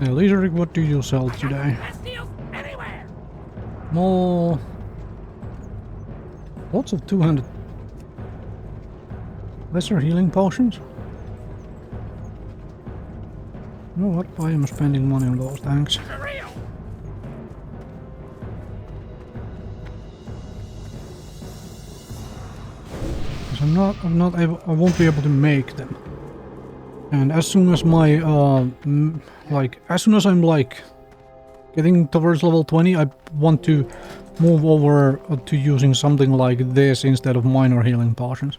Hey, Lizard, what do you sell today? More... Lots of 200... Lesser healing potions? You know what? I am spending money on those, thanks. I'm not able, I won't be able to make them. And as soon as my, as soon as I'm like getting towards level 20, I want to move over to using something like this instead of minor healing potions.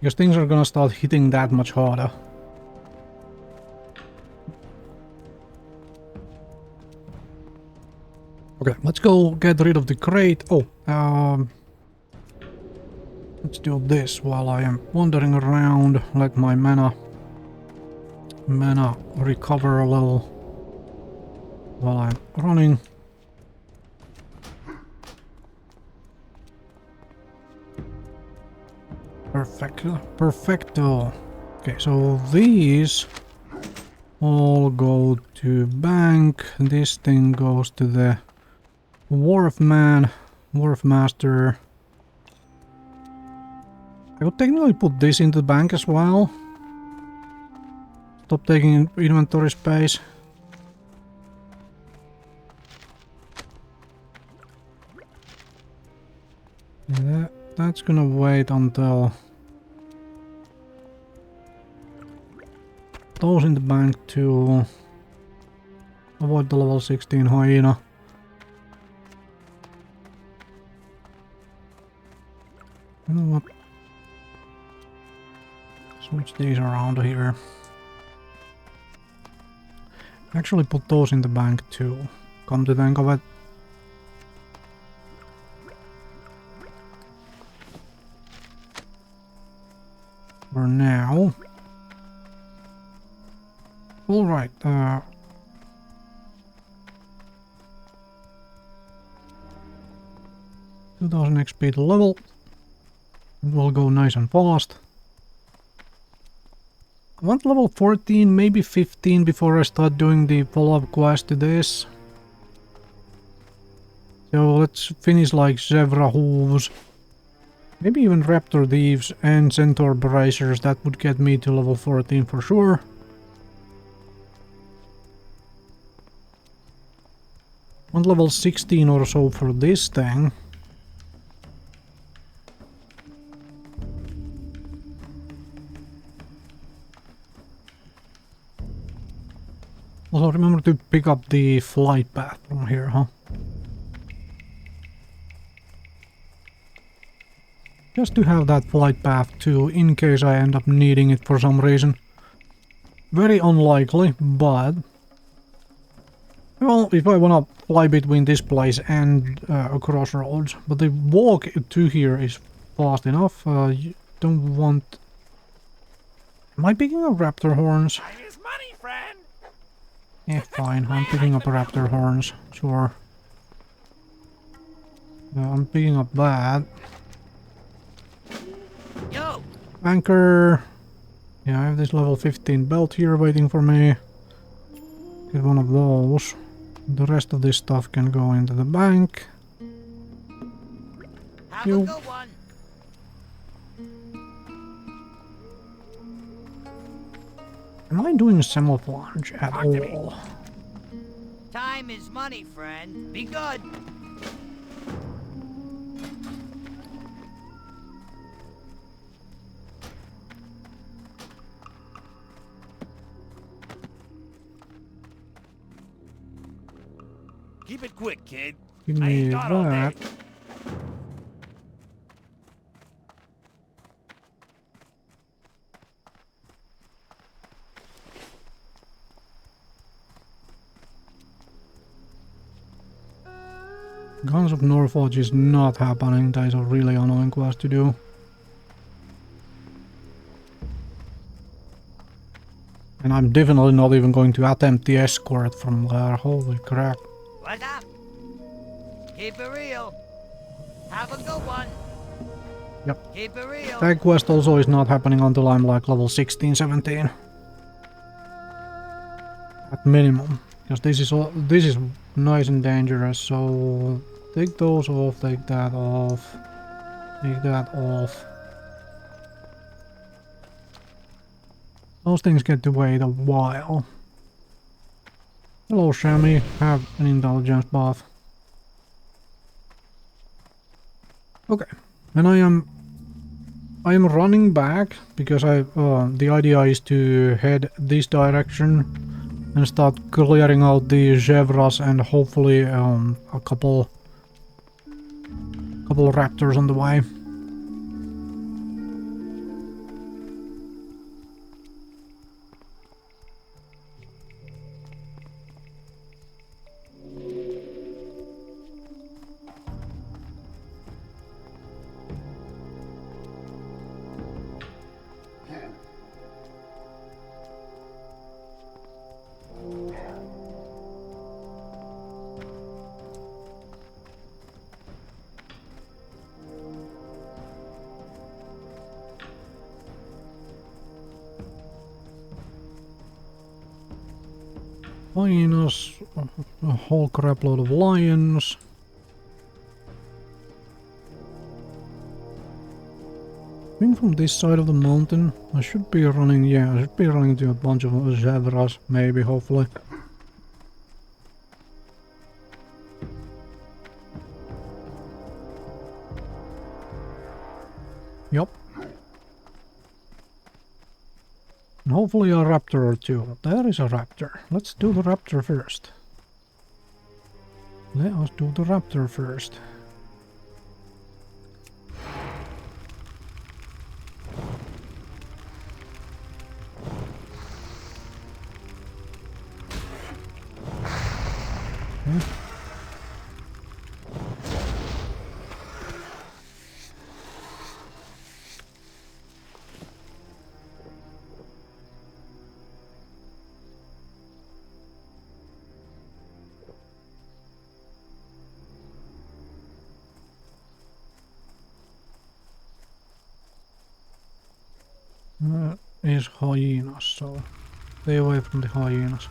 Because things are gonna start hitting that much harder. Okay, let's go get rid of the crate. Oh, let's do this while I am wandering around. Let my mana recover a little while I'm running. Perfecto. Okay, so these all go to bank. This thing goes to the Wharf Master. I could technically put this into the bank as well. Stop taking inventory space. Yeah, that's gonna wait until those in the bank to avoid the level 16 hyena. You know what? Switch these around here. Actually put those in the bank too. Come to think of it. For now. Alright, 2000 XP to level. It will go nice and fast. I want level 14, maybe 15 before I start doing the follow-up quest to this. So let's finish like Zebra Hooves. Maybe even Raptor Thieves and Centaur Bracers. That would get me to level 14 for sure. Want level 16 or so for this thing. Also remember to pick up the flight path from here, huh? Just to have that flight path too, in case I end up needing it for some reason. Very unlikely, but... Well, if I wanna fly between this place and a crossroads, but the walk to here is fast enough. You don't want... Am I picking up raptor horns? Yeah, fine. I'm picking up raptor horns. Sure. I'm picking up that. Yo. Anchor. Yeah, I have this level 15 belt here waiting for me. Get one of those. The rest of this stuff can go into the bank. Have a good one. Am I doing camouflage at all? Time is money, friend. Be good. Keep it quick, kid. Give me that. Guns of Norfolk is not happening. That is a really annoying quest to do. And I'm definitely not even going to attempt the escort from there. Holy crap. What's up? Keep it real. Have a good one. Yep. Keep it real. That quest also is not happening until I'm like level 16, 17. At minimum. Because this is nice and dangerous, so take those off, take that off, take that off. Those things get to wait a while. Hello, Shammy. Have an intelligence buff. Okay, and I am running back because the idea is to head this direction and start clearing out the Zebras and hopefully a couple raptors on the way. Hyenas, a whole crap load of lions. Being from this side of the mountain, I should be running, yeah, I should be running to a bunch of zebras, maybe, hopefully. Yup. And hopefully a raptor or two. There is a raptor. Let's do the raptor first. Let us do the raptor first. Okay. Is hyenas, so stay away from the hyenas.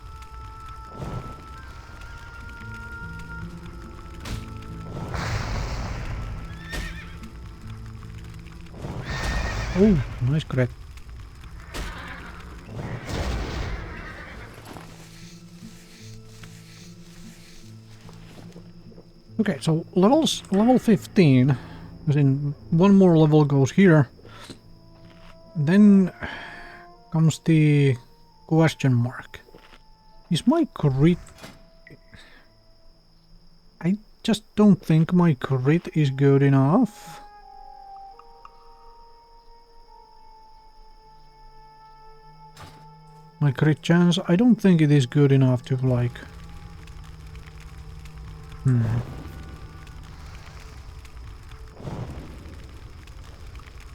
Oh, nice crit. Okay, so level 15, as in one more level goes here. Then comes the question mark. Is my crit... I just don't think my crit is good enough. My crit chance, I don't think it is good enough to like...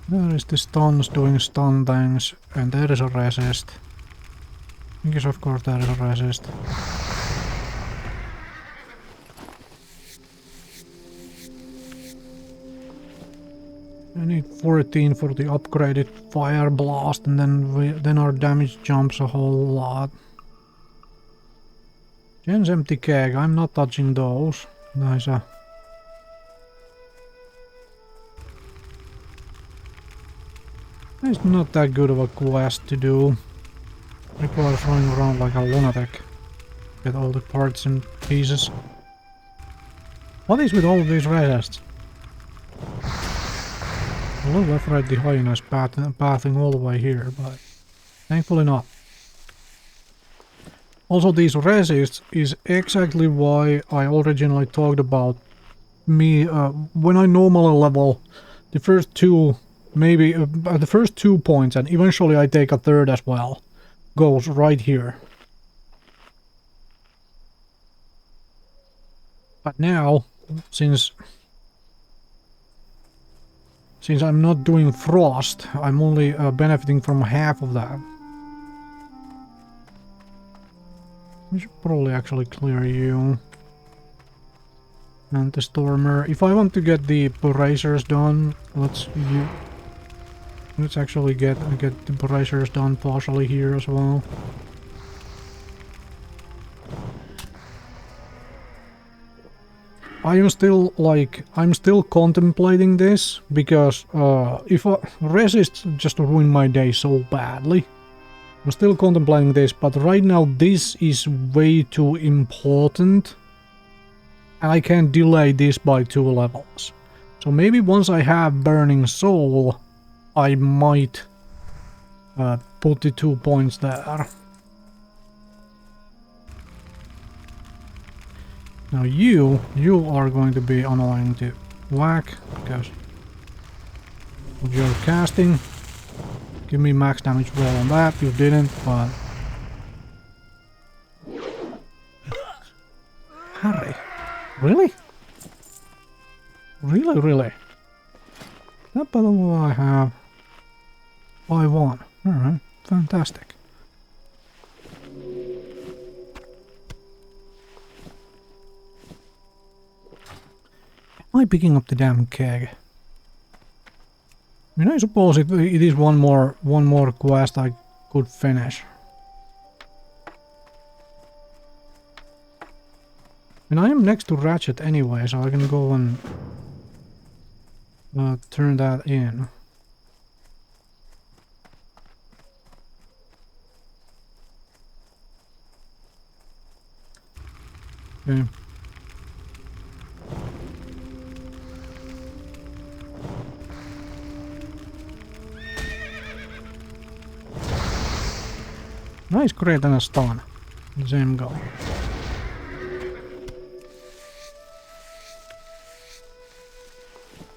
There is the stuns doing stun things, and there is a resist. Yes, of course there is a resist. I need 14 for the upgraded fire blast, and then our damage jumps a whole lot. Jen's empty keg, I'm not touching those. Nice. It's not that good of a quest to do. Requires running around like a lunatic. Get all the parts and pieces. What is with all of these resists? I'm a little afraid the hyenas pathing all the way here, but thankfully not. Also, these resists is exactly why I originally talked about me when I normally level the first two. Maybe the first 2 points, and eventually I take a third as well, goes right here. But now, since I'm not doing frost, I'm only benefiting from half of that. We should probably actually clear you. And the Stormer. If I want to get the bracers done, let's actually get the bracers done partially here as well. I am still like, I'm still contemplating this, because if I resist just ruin my day so badly. I'm still contemplating this, but right now this is way too important. And I can't delay this by 2 levels. So maybe once I have Burning Soul, I might put the 2 points there. Now you are going to be annoying to whack, because of your casting. Give me max damage roll on that, you didn't, but... Harry, really? Really? That better what I have. I won. Alright, fantastic. Am I picking up the damn keg? I mean, I suppose it is one more quest I could finish. And I am next to Ratchet anyway, so I can go and turn that in. Okay. Nice crit and a stun. Same go.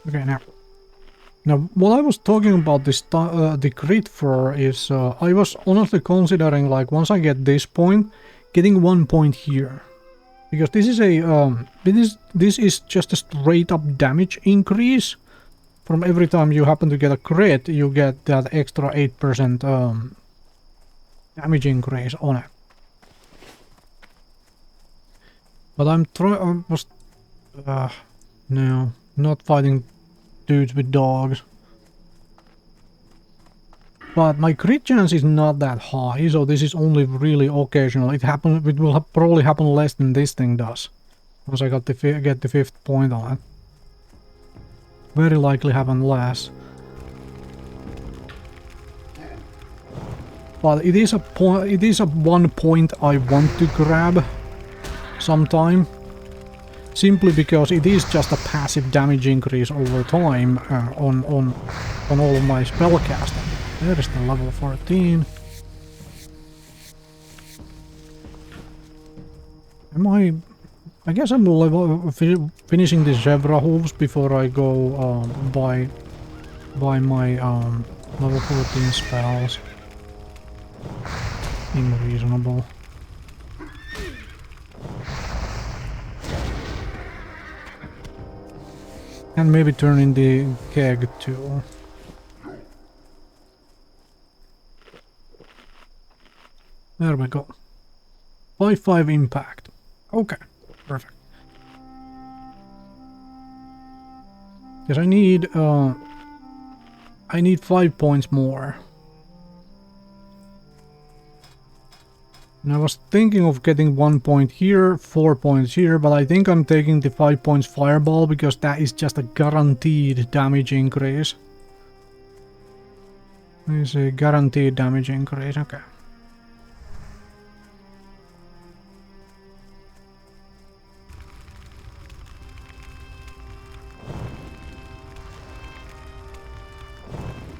Okay, now what I was talking about this the crit for is I was honestly considering, like, once I get this point, getting 1 point here, because this is a this is just a straight up damage increase. From every time you happen to get a crit, you get that extra 8% damage increase on it. But I'm no, not fighting dudes with dogs. But my crit chance is not that high, so this is only really occasional. It will probably happen less than this thing does. Once I get the 5th point on it. Very likely happen less. But it is a 1 point I want to grab sometime. Simply because it is just a passive damage increase over time on all of my spellcasting. There is the level 14. I guess I'm finishing the zebra hooves before I go buy my level 14 spells. Unreasonable. And maybe turn in the keg too. There we go. 5-5 impact. Okay, perfect. Because I need 5 points more. And I was thinking of getting 1 point here, 4 points here, but I think I'm taking the 5 points fireball because that is just a guaranteed damage increase. It's a guaranteed damage increase, okay.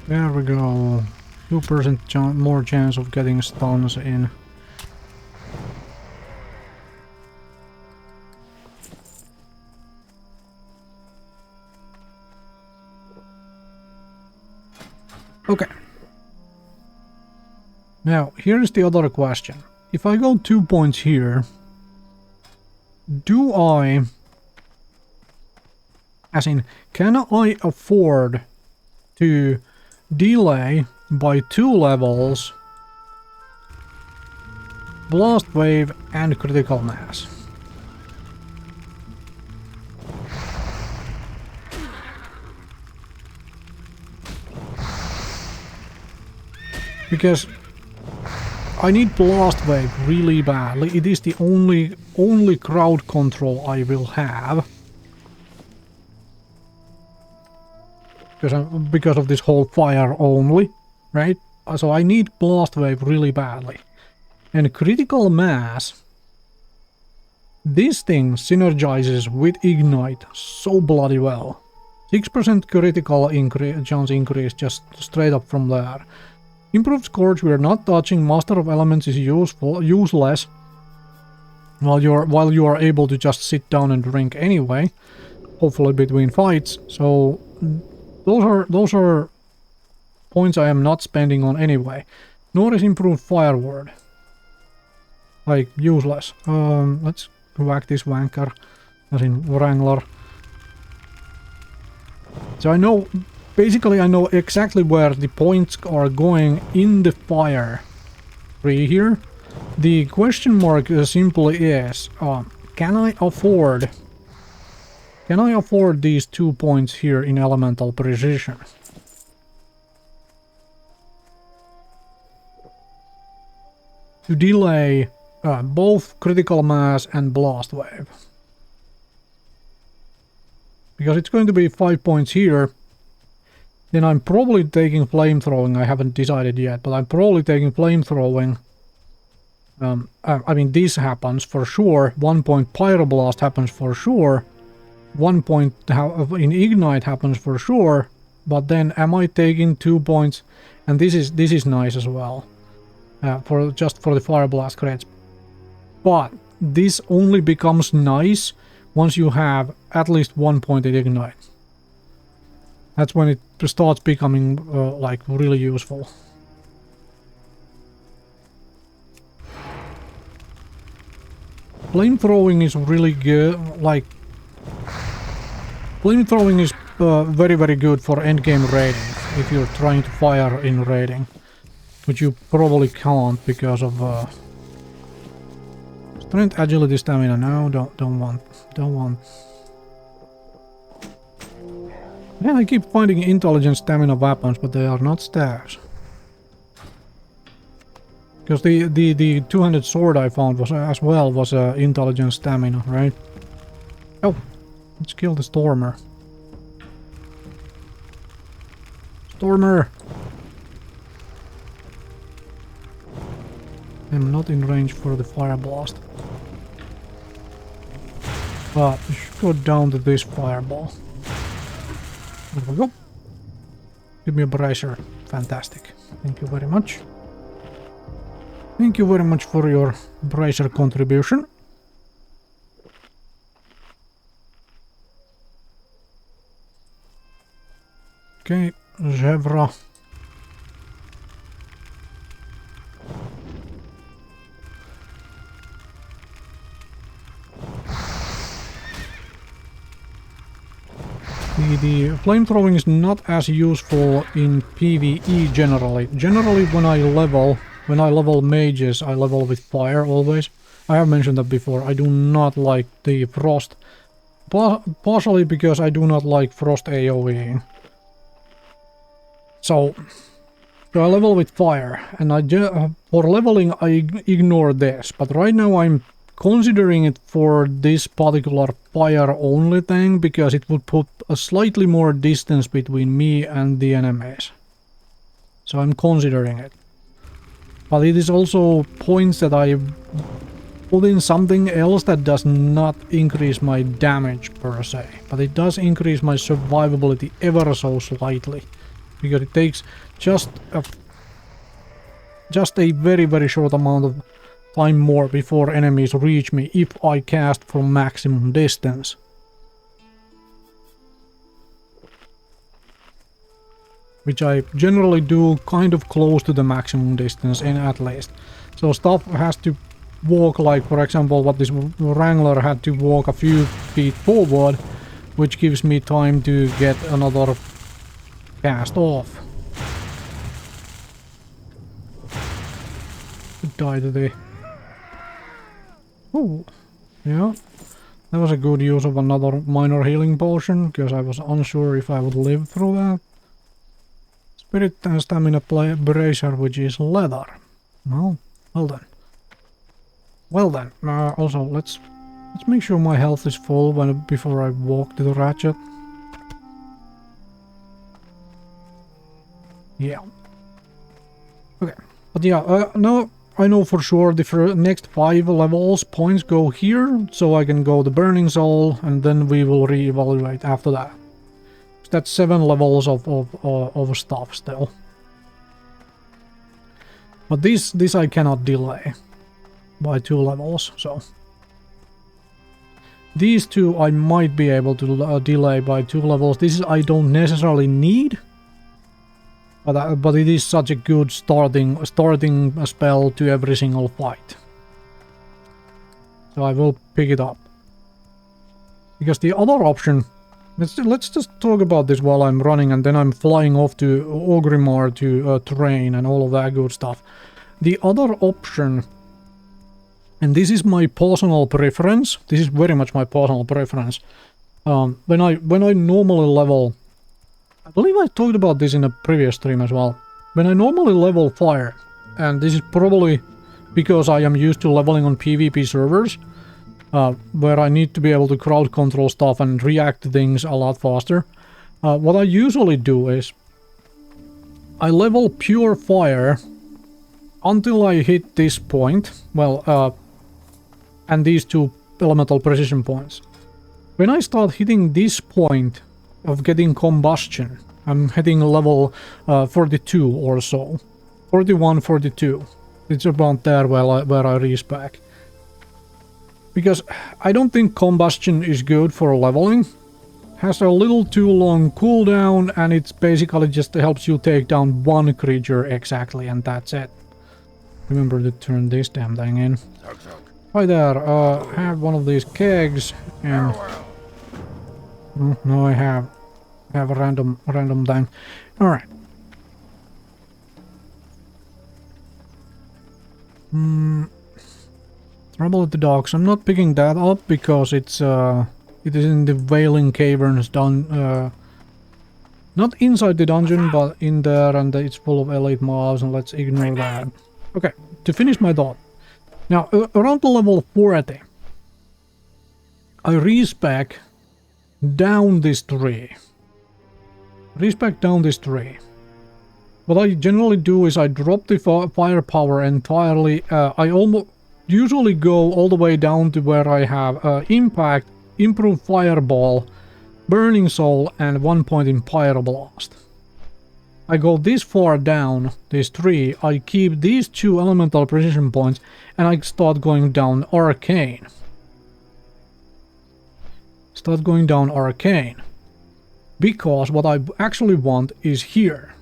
There we go. 2% more chance of getting stuns in. Okay. Now, here is the other question. If I go 2 points here, do I... As in, can I afford to delay by 2 levels Blast Wave and Critical Mass? Because I need Blast Wave really badly. It is the only crowd control I will have. because of this whole fire only, right? So I need Blast Wave really badly. And Critical Mass, this thing synergizes with Ignite so bloody well. 6% critical chance increase just straight up from there. Improved Scourge we are not touching. Master of Elements is useless. While you are able to just sit down and drink anyway, hopefully between fights. So those are points I am not spending on anyway. Nor is improved Fire Ward. Like useless. Let's whack this wanker, as in Wrangler. So I know, basically I know exactly where the points are going in the fire tree here. The question mark simply is, can I afford these 2 points here in elemental precision? To delay both critical mass and blast wave. Because it's going to be 5 points here. Then I'm probably taking flamethrowing. I haven't decided yet, but I'm probably taking flamethrowing. I mean, this happens for sure. 1 point Pyroblast happens for sure. 1 point in Ignite happens for sure. But then, am I taking 2 points? And this is nice as well. Just for the Fireblast crits. But this only becomes nice once you have at least 1 point in Ignite. That's when it starts becoming like really useful. Flamethrowing is really good. Like, flamethrowing is very good for endgame raiding if you're trying to fire in raiding, which you probably can't because of strength, agility, stamina. No, don't want. Yeah, I keep finding intelligence, stamina weapons, but they are not staves. Because the two-handed sword I found was intelligence, stamina, right? Oh, let's kill the Stormer. Stormer! I'm not in range for the Fire Blast. But we should go down to this fireball. There we go. Give me a bracer. Fantastic. Thank you very much. Thank you very much for your bracer contribution. Okay, Zebra. The flamethrowing is not as useful in PvE generally. Generally, when I level mages, I level with fire always. I have mentioned that before. I do not like the frost. Partially because I do not like frost AoEing. So I level with fire, and for leveling I ignore this. But right now I'm considering it for this particular fire only thing, because it would put a slightly more distance between me and the enemies. So I'm considering it. But it is also points that I put in something else that does not increase my damage per se. But it does increase my survivability ever so slightly. Because it takes just a very short amount of time more before enemies reach me if I cast from maximum distance. Which I generally do kind of close to the maximum distance in at least. So stuff has to walk, like for example what this Wrangler had to walk a few feet forward, which gives me time to get another cast off. Die today. Oh, yeah. That was a good use of another minor healing potion, because I was unsure if I would live through that. Spirit and stamina bracer, which is leather. Well done. Well then, also let's make sure my health is full before I walk to the ratchet. Yeah. Okay. But yeah, now I know for sure the next 5 levels points go here, so I can go the Burning Soul, and then we will re-evaluate after that. That's 7 levels of stuff still. But this I cannot delay by 2 levels, so... These 2 I might be able to delay by 2 levels. This I don't necessarily need. But it is such a good starting spell to every single fight. So I will pick it up. Because the other option... Let's just talk about this while I'm running, and then I'm flying off to Orgrimmar to train and all of that good stuff. The other option... And this is my personal preference. This is very much my personal preference. When I normally level... I believe I talked about this in a previous stream as well. When I normally level fire, and this is probably because I am used to leveling on PvP servers, where I need to be able to crowd control stuff and react to things a lot faster. What I usually do is I level pure fire until I hit this point, well, and these 2 elemental precision points. When I start hitting this point of getting combustion, I'm hitting level 42 or so. 41, 42. It's about there where I respec. Because I don't think combustion is good for leveling. Has a little too long cooldown, and it's basically just helps you take down 1 creature exactly, and that's it. Remember to turn this damn thing in. Hi there, have one of these kegs, and... No, I have a random thing. Alright. Trouble at the docks. I'm not picking that up because it is in the Wailing Caverns not inside the dungeon, but in there, and it's full of elite mobs, and let's ignore that. Okay, to finish my thought. Now, around the level 40, I respec down this tree. Respec down this tree. What I generally do is I drop the firepower entirely. I almost usually go all the way down to where I have impact, improved fireball, burning soul, and 1 point in pyroblast. I go this far down this tree, I keep these 2 elemental precision points, and I start going down arcane. Because what I actually want is here.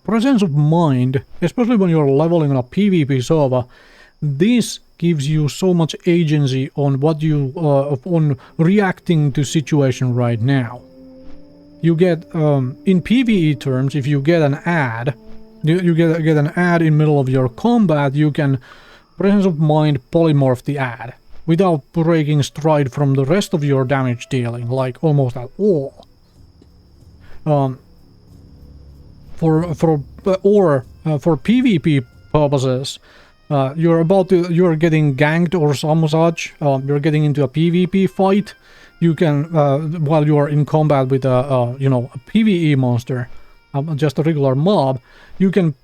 Presence of mind, especially when you're leveling on a PvP server, this gives you so much agency on what you on reacting to situation right now. You get in PvE terms, if you get an ad, you get an ad in middle of your combat, you can presence of mind polymorph the ad without breaking stride from the rest of your damage dealing, like almost at all. For PvP purposes, you're getting ganked or some such. You're getting into a PvP fight. You can while you are in combat with a PvE monster, just a regular mob. You can,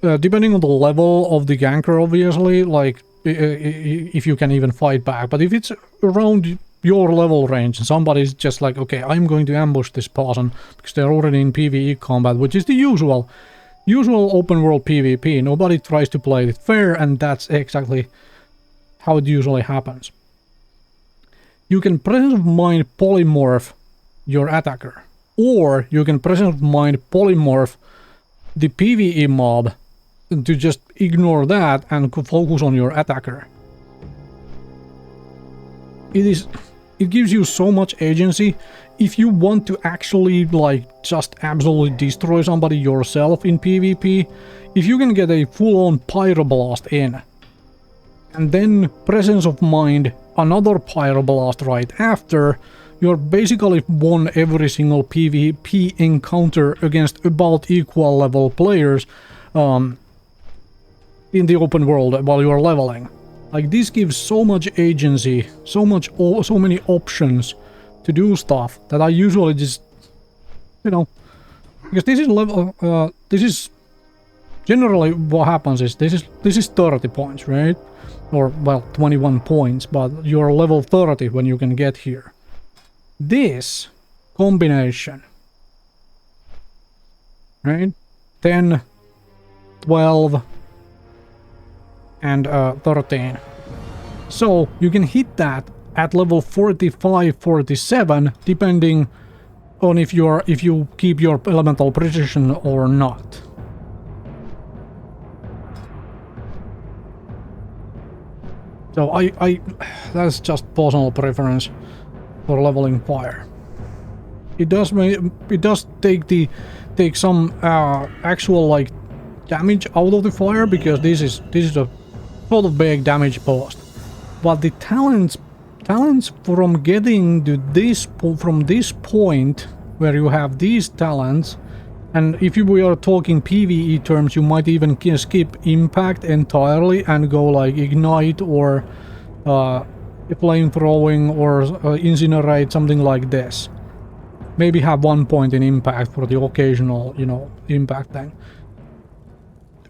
depending on the level of the ganker, obviously, like if you can even fight back. But if it's around your level range and somebody's just like, okay, I'm going to ambush this person because they're already in PvE combat, which is the usual open world PvP. Nobody tries to play it fair, and that's exactly how it usually happens. You can presence of mind polymorph your attacker, or you can presence of mind polymorph the PvE mob to just ignore that and focus on your attacker. It gives you so much agency. If you want to actually like just absolutely destroy somebody yourself in PvP, if you can get a full-on pyroblast in, and then presence of mind another pyroblast right after, you're basically won every single PvP encounter against about equal level players in the open world while you're leveling. Like, this gives so much agency, so many options to do stuff that I usually just, Because this is level, this is generally what happens is this is 30 points, right? Or well, 21 points, but you're level 30 when you can get here. This combination, right? 10, 12, and 13. So you can hit that at level 45, 47, depending on if you keep your elemental precision or not. So that's just personal preference for leveling fire. It does take some actual like damage out of the fire, because this is a sort of big damage post. But the talents from getting to this from this point where you have these talents, and if we are talking PvE terms, you might even skip impact entirely and go like ignite or flame throwing or incinerate, something like this. Maybe have 1 point in impact for the occasional, you know, impact thing.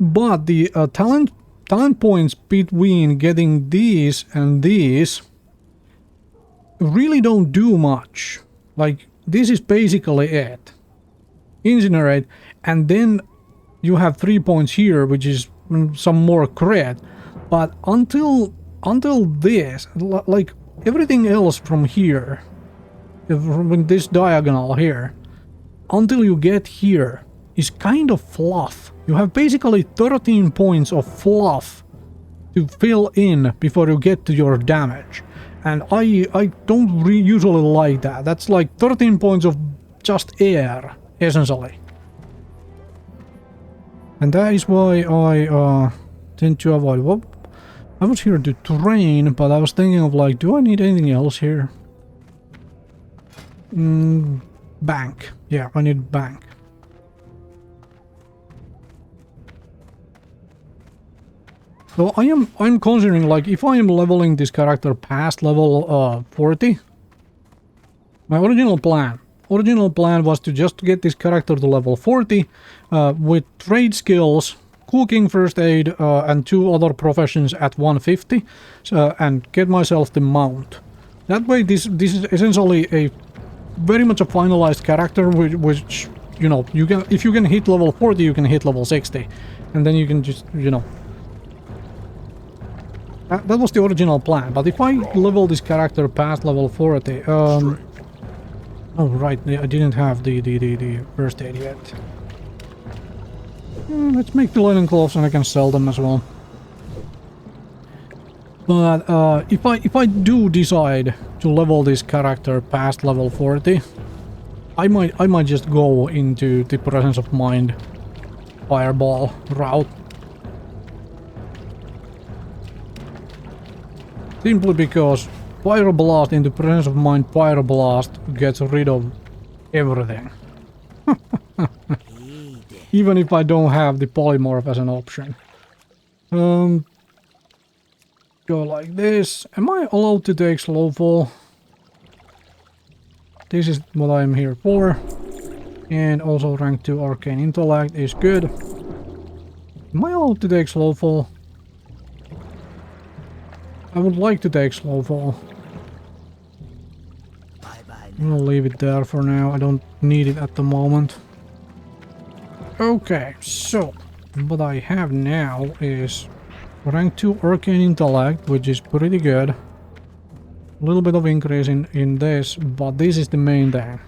But the talent points between getting these and these really don't do much. Like, this is basically it. Incinerate, and then you have 3 points here, which is some more crit. But until this, like everything else from here, from this diagonal here, until you get here, is kind of fluff. You have basically 13 points of fluff to fill in before you get to your damage. And I don't usually like that. That's like 13 points of just air, essentially. And that is why I tend to avoid. Well, I was here to train, but I was thinking of like, do I need anything else here? Bank. Yeah, I need bank. So I'm considering, like, if I am leveling this character past level 40, my original plan was to just get this character to level 40 with trade skills, cooking, first aid, and 2 other professions at 150, and get myself the mount. That way, this is essentially a very much a finalized character, which you know, you can, if you can hit level 40, you can hit level 60, and then you can just, you know. That was the original plan, but if I level this character past level 40, oh right, I didn't have the first aid yet. Let's make the linen clothes and I can sell them as well. But if I do decide to level this character past level 40, I might just go into the presence of mind fireball route. Simply because Fire Blast into presence of mind Fire Blast gets rid of everything. Even if I don't have the polymorph as an option. Go like this. Am I allowed to take slow fall? This is what I'm here for. And also rank 2 Arcane Intellect is good. Am I allowed to take slow fall? I would like to take slow fall. I'll leave it there for now. I don't need it at the moment. Okay, so what I have now is rank 2 Arcane Intellect, which is pretty good. A little bit of increase in this, but this is the main thing.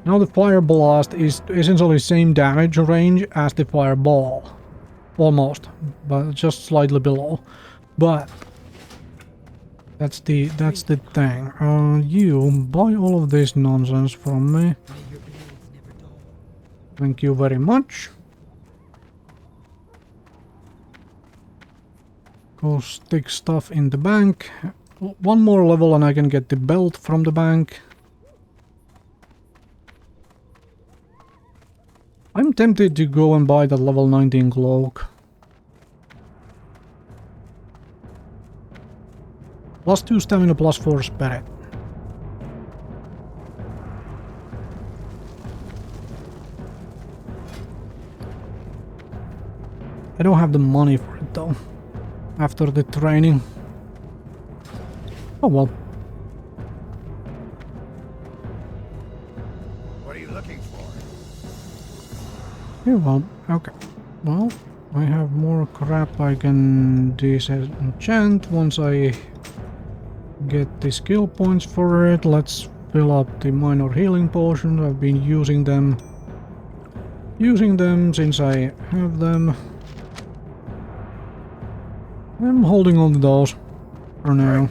Now the Fire Blast is essentially same damage range as the Fireball. Almost, but just slightly below. But that's the thing. You buy all of this nonsense from me. Thank you very much. Go stick stuff in the bank. One more level and I can get the belt from the bank. I'm tempted to go and buy that level 19 cloak. +2 stamina, +4 spirit. I don't have the money for it though. After the training. Oh well. What are you looking for? Yeah, well, okay. Well, I have more crap I can disenchant once I get the skill points for it. Let's fill up the minor healing potions. I've been using them. Since I have them. I'm holding on to those for now. Right.